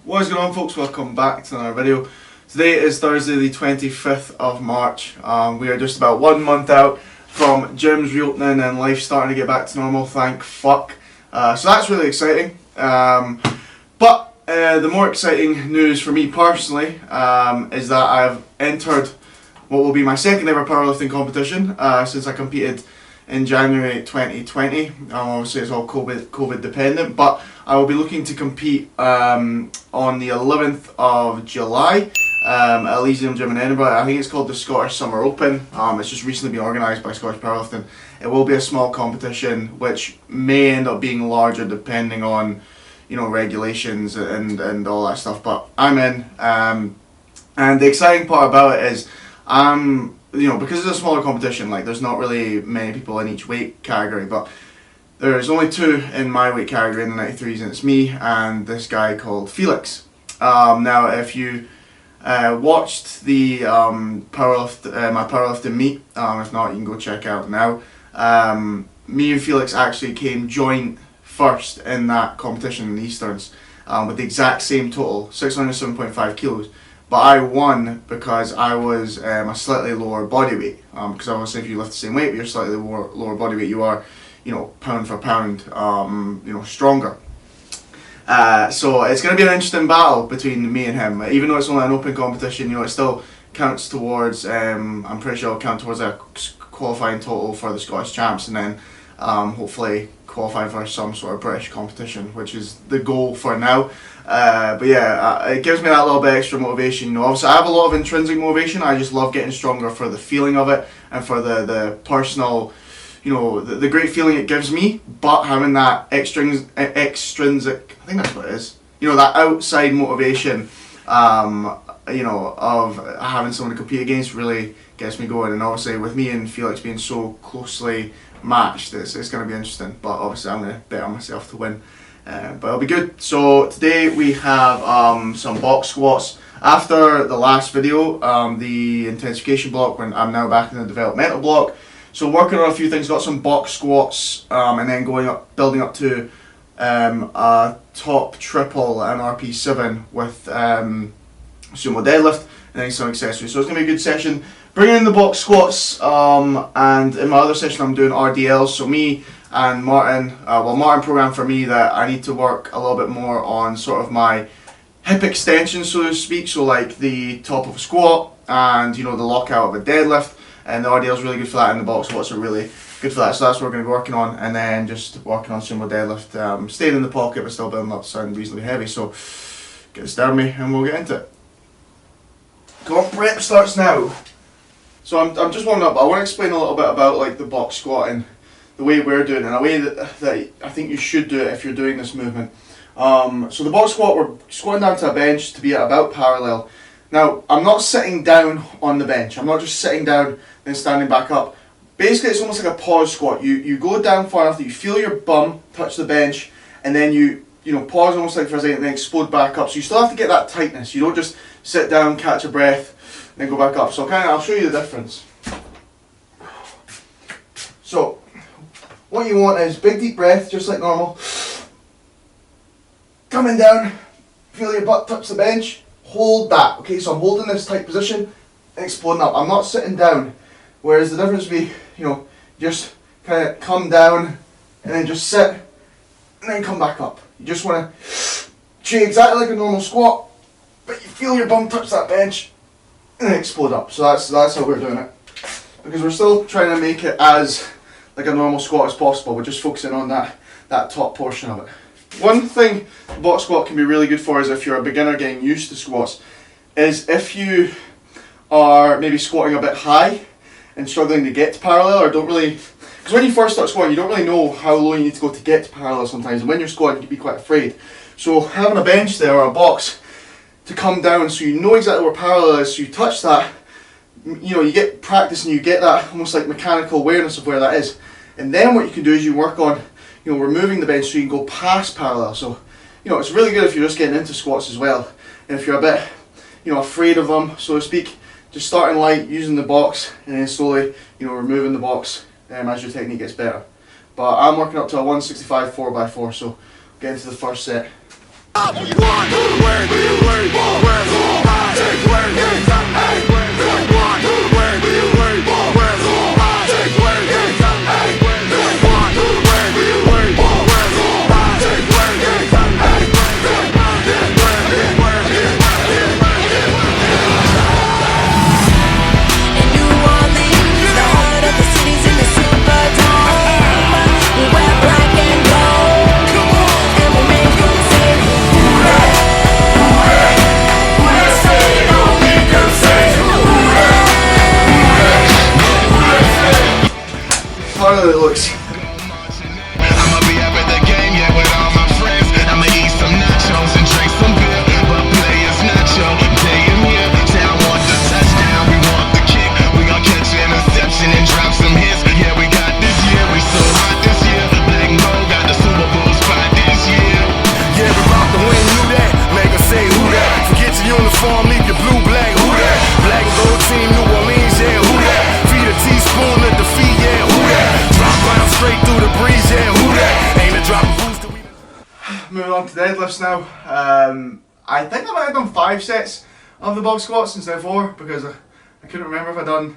What is going on, folks? Welcome back to another video. Today is Thursday the 25th of March. We are just about 1 month out from gyms reopening and life starting to get back to normal, thank fuck. So that's really exciting. But the more exciting news for me personally is that I've entered what will be my second ever powerlifting competition since I competed in January 2020. Obviously it's all COVID dependent, but I will be looking to compete on the 11th of July at Elysium Gym in Edinburgh. I think it's called the Scottish Summer Open. It's just recently been organised by Scottish Powerlifting. It will be a small competition which may end up being larger depending on, you know, regulations and all that stuff, but I'm in. And the exciting part about it is you know, because it's a smaller competition, like there's not really many people in each weight category, but there's only two in my weight category in the 93s, and it's me and this guy called Felix. Now, if you watched the my powerlifting meet, if not, you can go check out now. Me and Felix actually came joint first in that competition in the Easterns with the exact same total, 607.5 kilos. But I won because I was a slightly lower body weight. Because obviously, if you lift the same weight, but you're slightly lower body weight, you are, you know, pound for pound, you know, stronger. So it's going to be an interesting battle between me and him. Even though it's only an open competition, you know, it still counts towards. I'm pretty sure it'll count towards a qualifying total for the Scottish Champs, and then hopefully qualify for some sort of British competition, which is the goal for now. But yeah, it gives me that little bit extra motivation. You know, obviously I have a lot of intrinsic motivation. I just love getting stronger for the feeling of it and for the personal, you know, the great feeling it gives me. But having that extrinsic, I think that's what it is. You know, that outside motivation, you know, of having someone to compete against really gets me going. And obviously with me and Felix being so closely matched, it's going to be interesting. But obviously I'm going to bet on myself to win. But it'll be good. So today we have some box squats. After the last video, the intensification block, when I'm now back in the developmental block. So working on a few things, got some box squats, and then building up to a top triple MRP7 with sumo deadlift, and then some accessories. So it's going to be a good session. Bringing in the box squats, and in my other session I'm doing RDLs. So me and Martin, Martin programmed for me that I need to work a little bit more on sort of my hip extension, so to speak. So like the top of a squat and, you know, the lockout of a deadlift, and the RDL is really good for that, and the box squats are really good for that. So that's what we're going to be working on, and then just working on sumo deadlift, staying in the pocket but still building up to sound reasonably heavy. So get started me and we'll get into it. Come on, prep starts now. So I'm just warming up, but I want to explain a little bit about like the box squat and the way we're doing it, and a way that I think you should do it if you're doing this movement. So the box squat, we're squatting down to a bench to be at about parallel. Now, I'm not sitting down on the bench. I'm not just sitting down and standing back up. Basically, it's almost like a pause squat. You go down far enough that you feel your bum touch the bench, and then you know, pause almost like for a second and then explode back up. So you still have to get that tightness. You don't just sit down, catch a breath, and then go back up. So I'll show you the difference. So what you want is big deep breath, just like normal. Coming down, feel your butt touch the bench, hold that. Okay, so I'm holding this tight position and exploding up. I'm not sitting down. Whereas the difference would be, you know, just kind of come down and then just sit and then come back up. You just want to treat exactly like a normal squat, but you feel your bum touch that bench and then explode up. So that's how we're doing it. Because we're still trying to make it as like a normal squat as possible. We're just focusing on that top portion of it. One thing the box squat can be really good for is if you're a beginner getting used to squats, is if you are maybe squatting a bit high and struggling to get to parallel, or don't really, because when you first start squatting you don't really know how low you need to go to get to parallel sometimes, and when you're squatting you can be quite afraid. So having a bench there or a box to come down so you know exactly where parallel is, so you touch that, you know, you get practice and you get that almost like mechanical awareness of where that is. And then what you can do is you work on, you know, removing the bench so you can go past parallel. So, you know, it's really good if you're just getting into squats as well. And if you're a bit, you know, afraid of them, so to speak, just starting light, using the box, and then slowly, you know, removing the box as your technique gets better. But I'm working up to a 165 4x4, so get into the first set. Up, 1, where on to deadlifts now. I think I might have done 5 sets of the box squats instead of 4 because I couldn't remember if I'd done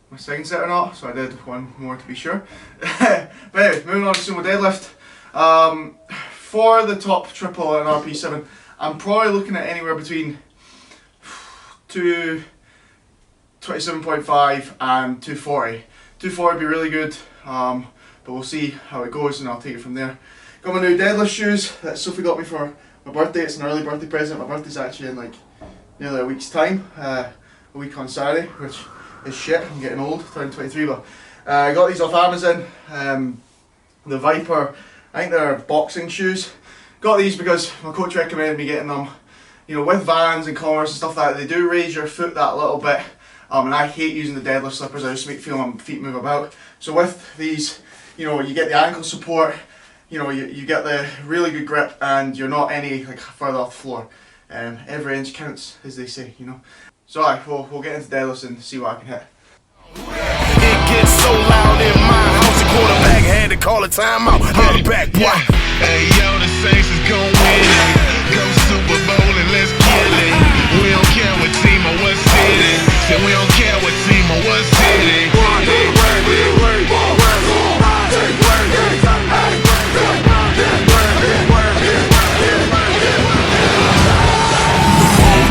my second set or not, so I did one more to be sure. But anyway, moving on to sumo deadlift. For the top triple and RP7, I'm probably looking at anywhere between 227.5 and 240. 240 would be really good, but we'll see how it goes and I'll take it from there. Got my new deadlift shoes that Sophie got me for my birthday. It's an early birthday present. My birthday's actually in like nearly a week's time, a week on Saturday, which is shit. I'm getting old, turning 23, but I got these off Amazon. The Viper, I think they're boxing shoes. Got these because my coach recommended me getting them. You know, with Vans and Converse and stuff like that, they do raise your foot that little bit. And I hate using the deadlift slippers. I just feel my feet move about. So with these, you know, you get the ankle support. You know, you get the really good grip, and you're not any like further off the floor. Every inch counts, as they say. You know. So we'll get into deadlifts and see what I can hit. It gets so loud in my house, the quarterback had to call a timeout. Holla back, boy. Hey yo, the Saints is gon' win it. Go Super Bowl and let's kill it. We don't care what team or what city. Say we don't care what team or what city.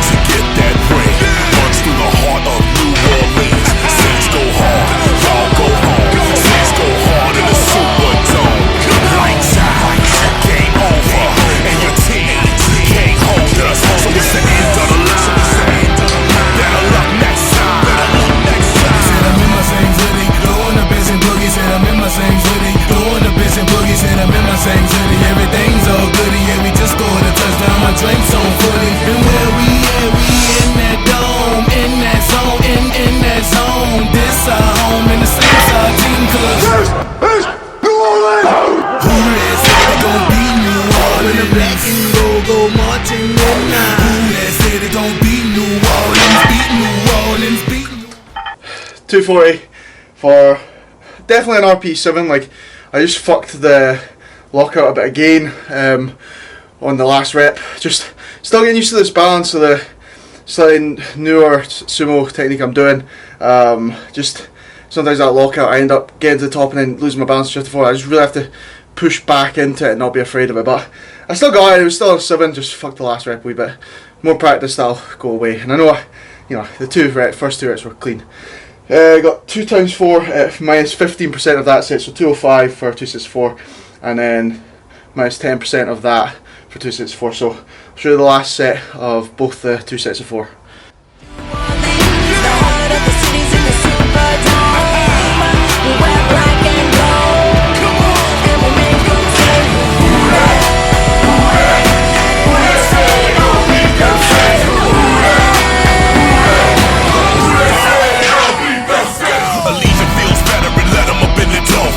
To get that ring, punch through the heart of New Orleans. Saints go hard, y'all go home. Saints go hard in the Superdome. Lights out, game over, and your team can't hold us. So it's the end of the line. Better luck next time. Said I'm in my same city, blowing the bass and boogie. Said I'm in my same city, blowing the bass and boogie. Said I'm in my same city, everything's all goody. Yeah, we just scored a touchdown, my drink's on fully. And where we at, we in that dome, in that zone, in that zone. This our home, and the Saints our team, cause it's New Orleans. Who that said it gon' be New Orleans? The black and gold go marching in now. Who that said it gon' be New Orleans? Beat New Orleans, beat New Orleans. 240 for definitely an RP7. Like, I just fucked the lockout a bit again on the last rep. Just still getting used to this balance of the slightly newer sumo technique I'm doing. Just sometimes that lockout, I end up getting to the top and then losing my balance just before. I just really have to push back into it and not be afraid of it. But I still got it. It was still a 7. Just fucked the last rep a wee bit. More practice, that'll go away. And I know, you know, the first 2 reps were clean. Got 2 times 4 at minus 15% of that set, so 205 for 2 sets of 4, and then minus 10% of that for 2 sets of 4. So I'll show you the last set of both the 2 sets of 4.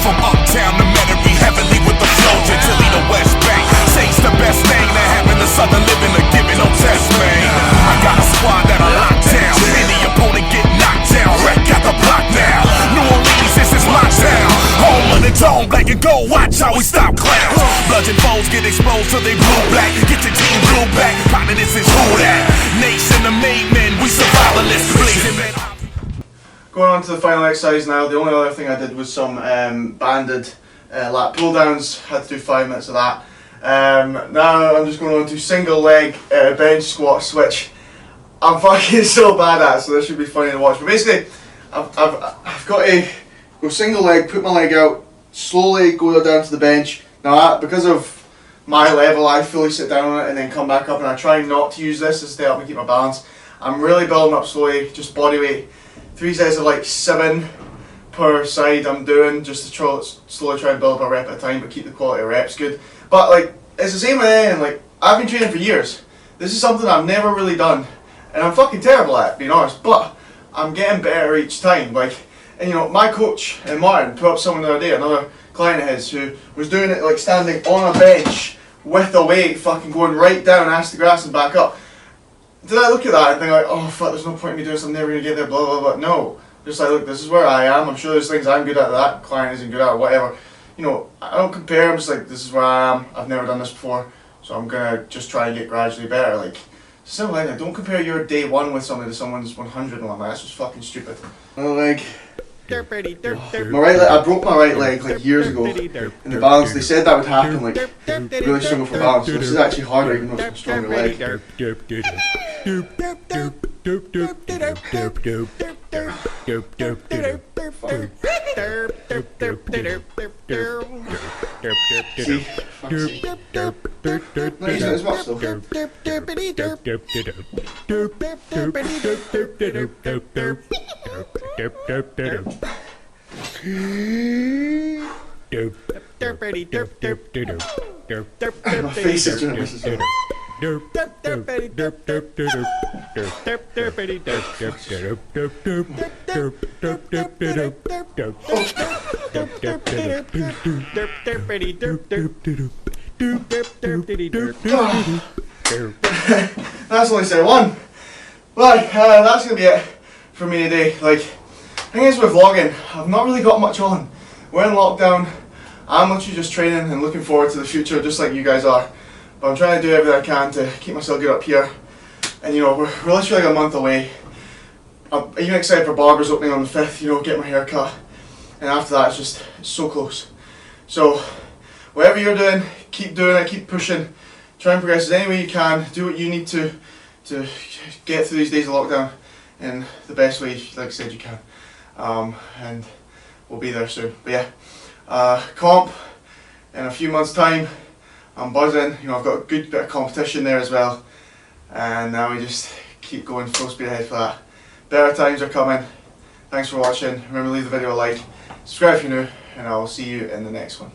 From uptown to Metairie, heavily with the flow, Gentilly to West Bank. Saints the best thing that happened to Southern living, or giving no test, man. I got a squad that I lock down. Any opponent get knocked down. Wreck got the block now. New Orleans, this is my town. Home of the dome, black and gold. Watch how we stop clowns. Bludgeon foes get exposed till they blue black. Get the team blue back. Partner, this is who that. Nation, the made men, we survivalists. Blazing men. Going on to the final exercise now. The only other thing I did was some banded lat pull downs. Had to do 5 minutes of that. Now I'm just going on to single leg bench squats, which I'm fucking so bad at, so this should be funny to watch. But basically, I've got to go single leg, put my leg out, slowly go down to the bench. Now because of my level, I fully sit down on it and then come back up, and I try not to use this to help me keep my balance. I'm really building up slowly, just body weight. 3 sets of like 7 per side I'm doing, just to slowly try and build up a rep at a time, but keep the quality of reps good. But like, it's the same with anything. Like, I've been training for years. This is something I've never really done, and I'm fucking terrible at it, being honest, but I'm getting better each time. Like, and you know, my coach, Martin, put up someone the other day, another client of his, who was doing it like standing on a bench with a weight, fucking going right down, ass to grass and back up. Did I look at that and think like, oh fuck, there's no point in me doing this, I'm never going to get there, blah blah blah. No, just like, look, this is where I am. I'm sure there's things I'm good at that client isn't good at, or whatever. You know, I don't compare, I'm just like, this is where I am, I've never done this before. So I'm gonna just try and get gradually better. Like, simple thing, don't compare your day 1 with somebody to someone's 101. Like, that's just fucking stupid. Oh, like, my right leg, I broke my right leg like years ago in the balance. They said that would happen, like really struggle for balance. So this is actually harder even though it's a stronger leg. See? Fuck, see. No, he's not as much though. My face is doing this as well. That's only set 1. Right, that's gonna be it for me today. Like, thing is with vlogging, I've not really got much on. We're in lockdown. I'm literally just training and looking forward to the future, just like you guys are. But I'm trying to do everything I can to keep myself good up here. And you know, we're literally like a month away. I'm even excited for Barbers opening on the 5th, you know, get my hair cut. And after that, it's so close. So, whatever you're doing, keep doing it, keep pushing. Try and progress any way you can. Do what you need to get through these days of lockdown in the best way, like I said, you can. And we'll be there soon. But yeah, comp in a few months' time. I'm buzzing. You know, I've got a good bit of competition there as well. And now we just keep going full speed ahead for that. Better times are coming. Thanks for watching. Remember to leave the video a like, subscribe if you're new, and I will see you in the next one.